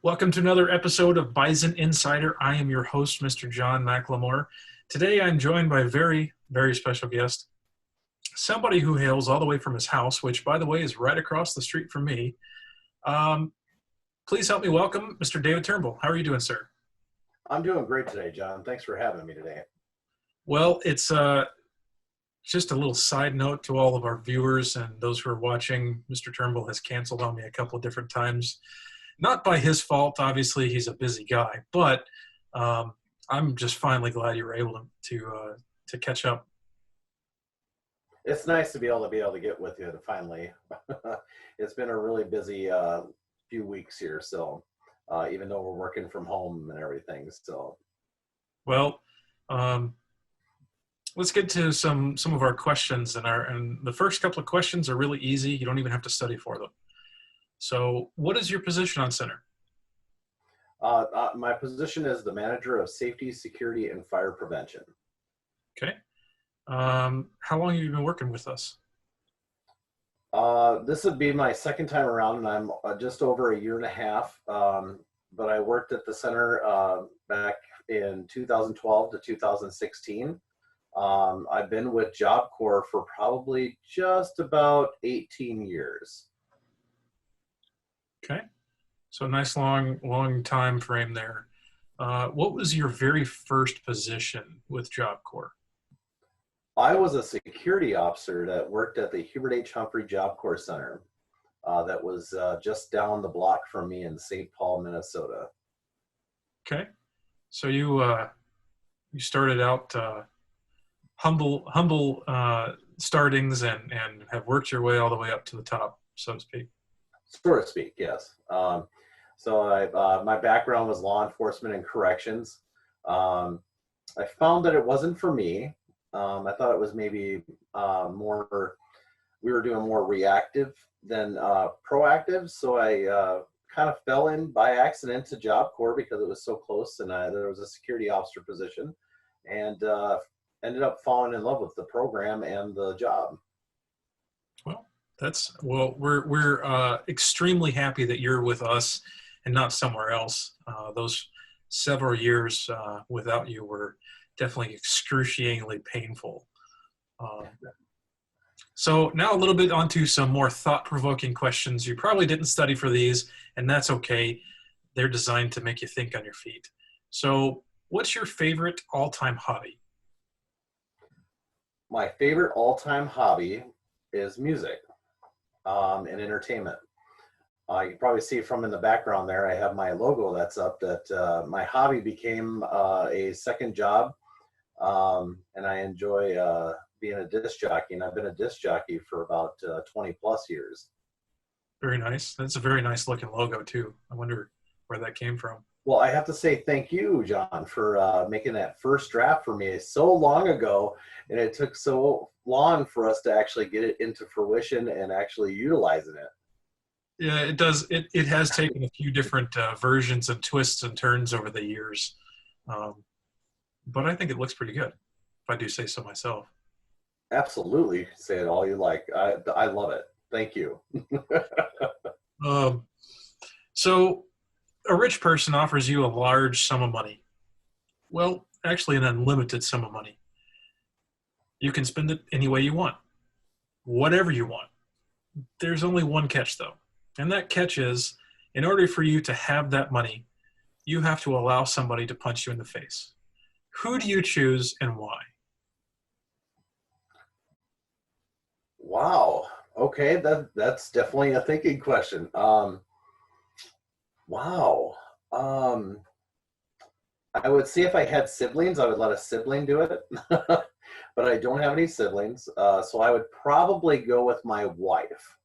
Welcome to another episode of Bison Insider. I am your host, Mr. John McLemore. Today I'm joined by a very, very special guest, somebody who hails all the way from his house, which, by the way, is right across the street from me. Please help me welcome Mr. David Turnbull. How are you doing, sir? I'm doing great today, John. Thanks for having me today. Well, it's just a little side note to all of our viewers and those who are watching. Mr. Turnbull has canceled on me a couple of different times. Not by his fault. Obviously, he's a busy guy, but I'm just finally glad you were able to catch up. It's nice to be able to get with you finally. It's been a really busy few weeks here, so even though we're working from home and everything, so. Well, let's get to some of our questions, and the first couple of questions are really easy. You don't even have to study for them. So what is your position on center? My position is the manager of safety, security, and fire prevention. Okay. How long have you been working with us? This would be my second time around, and I'm just over a year and a half. But I worked at the center back in 2012 to 2016. I've been with Job Corps for probably just about 18 years. Okay. So nice long time frame there. What was your very first position with Job Corps? I was a security officer that worked at the Hubert H. Humphrey Job Corps Center. That was just down the block from me in St. Paul, Minnesota. Okay. So you started out humble startings and have worked your way all the way up to the top, so to speak. So to speak, yes. So my background was law enforcement and corrections. I found that it wasn't for me. I thought it was maybe we were doing more reactive than proactive. So I kind of fell in by accident to Job Corps because it was so close, and there was a security officer position, and ended up falling in love with the program and the job. Well, we're extremely happy that you're with us and not somewhere else. Those several years without you were definitely excruciatingly painful. So now a little bit onto some more thought-provoking questions. You probably didn't study for these, and that's okay. They're designed to make you think on your feet. So what's your favorite all-time hobby? My favorite all-time hobby is music. And entertainment. You can probably see from in the background there, I have my logo that's up, that my hobby became a second job, and I enjoy being a disc jockey, and I've been a disc jockey for about 20 plus years. Very nice. That's a very nice looking logo too. I wonder where that came from. Well, I have to say thank you, John, for making that first draft for me so long ago, and it took so long for us to actually get it into fruition and actually utilizing it. Yeah, it does. It has taken a few different versions and twists and turns over the years, but I think it looks pretty good, if I do say so myself. Absolutely. Say it all you like. I love it. Thank you. So a rich person offers you a large sum of money. Well, actually an unlimited sum of money. You can spend it any way you want, whatever you want. There's only one catch, though. And that catch is, in order for you to have that money, you have to allow somebody to punch you in the face. Who do you choose and why? Wow. Okay, that's definitely a thinking question. Wow. I would see if I had siblings, I would let a sibling do it. But I don't have any siblings, so I would probably go with my wife.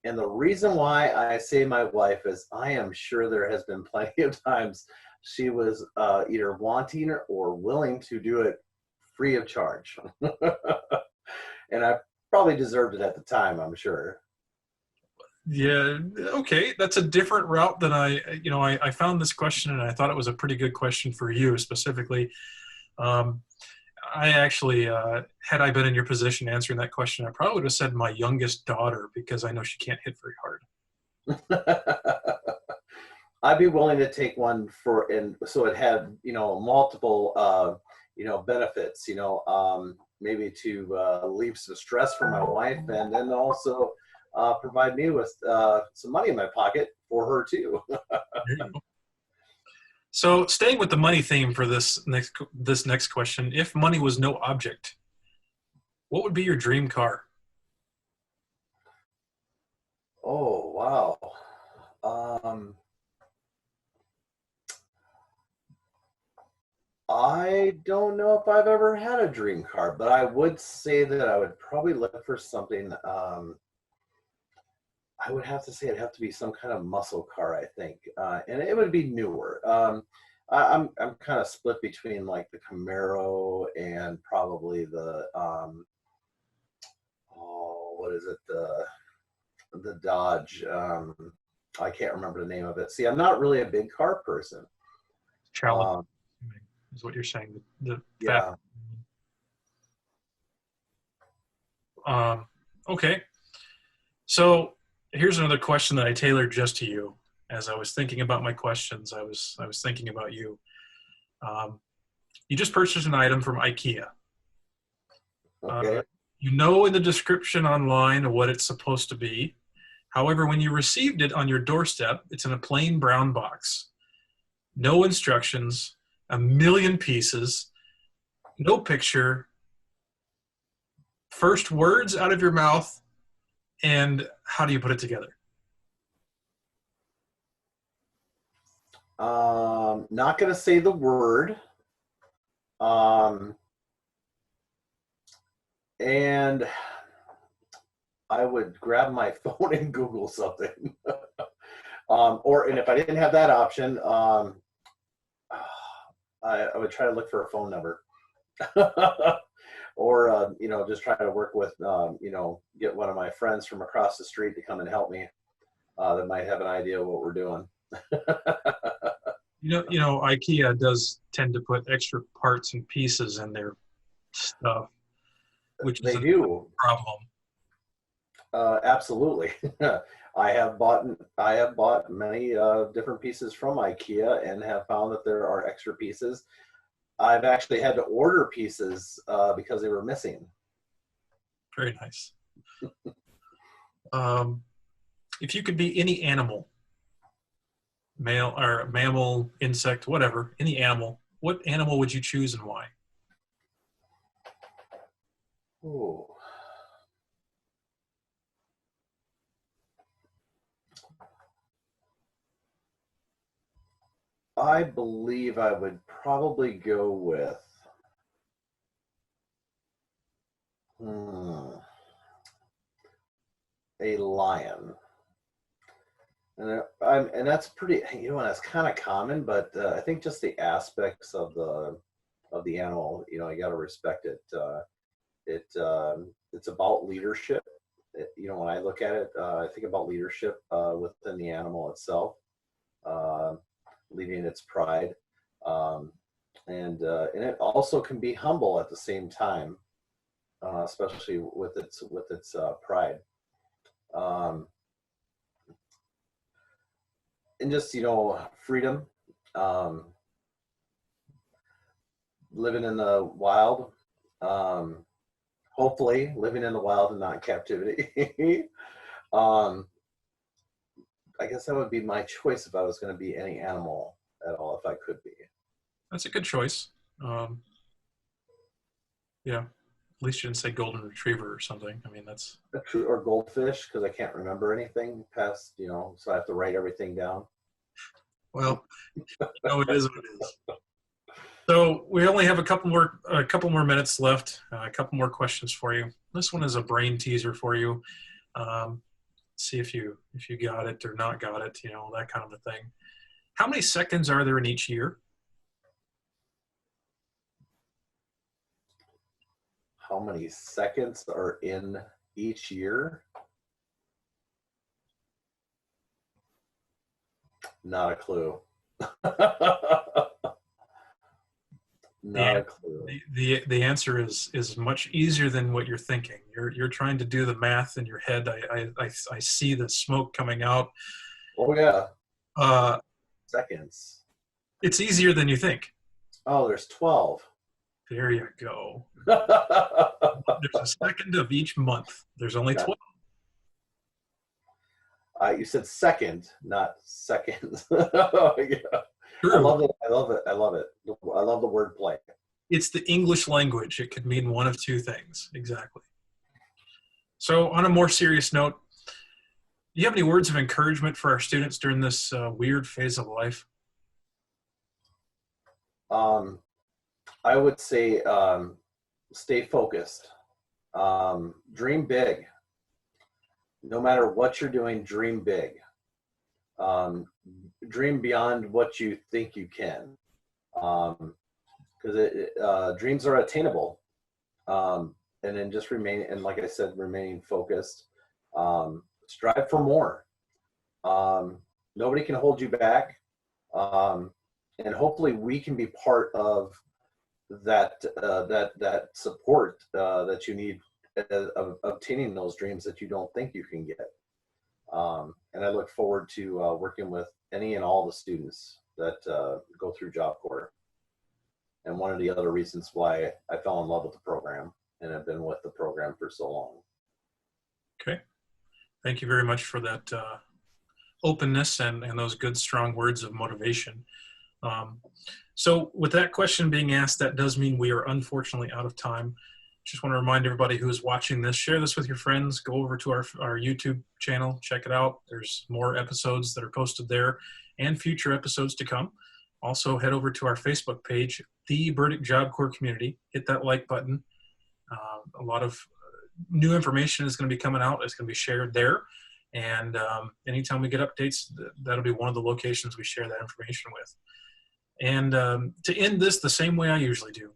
And the reason why I say my wife is I am sure there has been plenty of times she was either wanting or willing to do it free of charge. And I probably deserved it at the time, I'm sure. Yeah, okay. That's a different route than I found this question and I thought it was a pretty good question for you specifically. I actually, had I been in your position answering that question, I probably would have said my youngest daughter because I know she can't hit very hard. I'd be willing to take one for, and so it had, multiple, benefits, maybe to leave some stress for my wife, and then also provide me with some money in my pocket for her too. There you go. So staying with the money theme for this next question, if money was no object, what would be your dream car? Oh, wow. Um, I don't know if I've ever had a dream car, but I would say that I would probably look for something. I would have to say it'd have to be some kind of muscle car, I think, and it would be newer. I'm kind of split between like the Camaro and probably the what is it, the Dodge. I can't remember the name of it. See, I'm not really a big car person. Challenge is what you're saying. The Yeah. Okay. So here's another question that I tailored just to you. As I was thinking about my questions, I was thinking about you. You just purchased an item from IKEA. Okay. You know in the description online what it's supposed to be. However, when you received it on your doorstep, it's in a plain brown box. No instructions, a million pieces, no picture, first words out of your mouth, and how do you put it together? Not going to say the word. And I would grab my phone and Google something. And if I didn't have that option, I would try to look for a phone number. Or, just try to work with, get one of my friends from across the street to come and help me that might have an idea of what we're doing. IKEA does tend to put extra parts and pieces in their stuff, which they is do. A problem. Absolutely. I have bought many different pieces from IKEA and have found that there are extra pieces. I've actually had to order pieces because they were missing. Very nice. If you could be any animal, male or mammal, insect, whatever, any animal, what animal would you choose and why? Ooh. I believe I would probably go with a lion. And that's pretty, that's kind of common, but I think just the aspects of the animal, you got to respect it. It's about leadership. When I look at it, I think about leadership within the animal itself, leaving its pride, and it also can be humble at the same time, especially with its pride. And just freedom, living in the wild, hopefully living in the wild and not in captivity. I guess that would be my choice if I was going to be any animal at all, if I could be. That's a good choice. Yeah, at least you didn't say golden retriever or something. I mean, that's or goldfish, because I can't remember anything past, so I have to write everything down. Well, it is what it is. So we only have a couple more minutes left. A couple more questions for you. This one is a brain teaser for you. See if you got it or not got it. That kind of a thing. How many seconds are there in each year? How many seconds are in each year? Not a clue. Not a clue. The answer is much easier than what you're thinking. You're trying to do the math in your head. I see the smoke coming out. Oh yeah. seconds. It's easier than you think. Oh, there's 12. There you go. You There's a second of each month. There's only 12. said second, not seconds. Yeah. True. I love it. I love it. I love it. I love the wordplay. It's the English language. It could mean one of two things. Exactly. So on a more serious note, do you have any words of encouragement for our students during this weird phase of life? I would say stay focused. Dream big. No matter what you're doing, dream big. Dream beyond what you think you can. Because dreams are attainable. And then just like I said, remaining focused. Strive for more. Nobody can hold you back. And hopefully we can be part of that support that you need of obtaining those dreams that you don't think you can get. And I look forward to working with any and all the students that go through Job Corps. And one of the other reasons why I fell in love with the program and have been with the program for so long. Okay. Thank you very much for that openness and those good, strong words of motivation. So with that question being asked, that does mean we are unfortunately out of time. Just want to remind everybody who is watching this, share this with your friends, go over to our YouTube channel, check it out. There's more episodes that are posted there and future episodes to come. Also head over to our Facebook page, The Burdick Job Corps Community. Hit that like button. A lot of new information is going to be coming out. It's going to be shared there. And anytime we get updates, that'll be one of the locations we share that information with. And to end this the same way I usually do,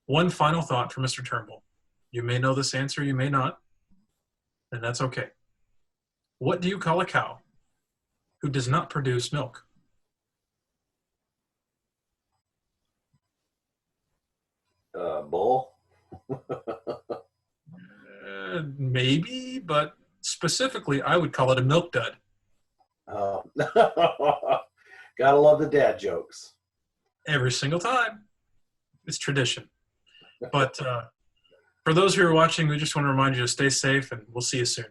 one final thought for Mr. Turnbull. You may know this answer, you may not, and that's okay. What do you call a cow who does not produce milk? Bull? Maybe, but specifically, I would call it a milk dud. Gotta love the dad jokes. Every single time. It's tradition. But for those who are watching, we just want to remind you to stay safe, and we'll see you soon.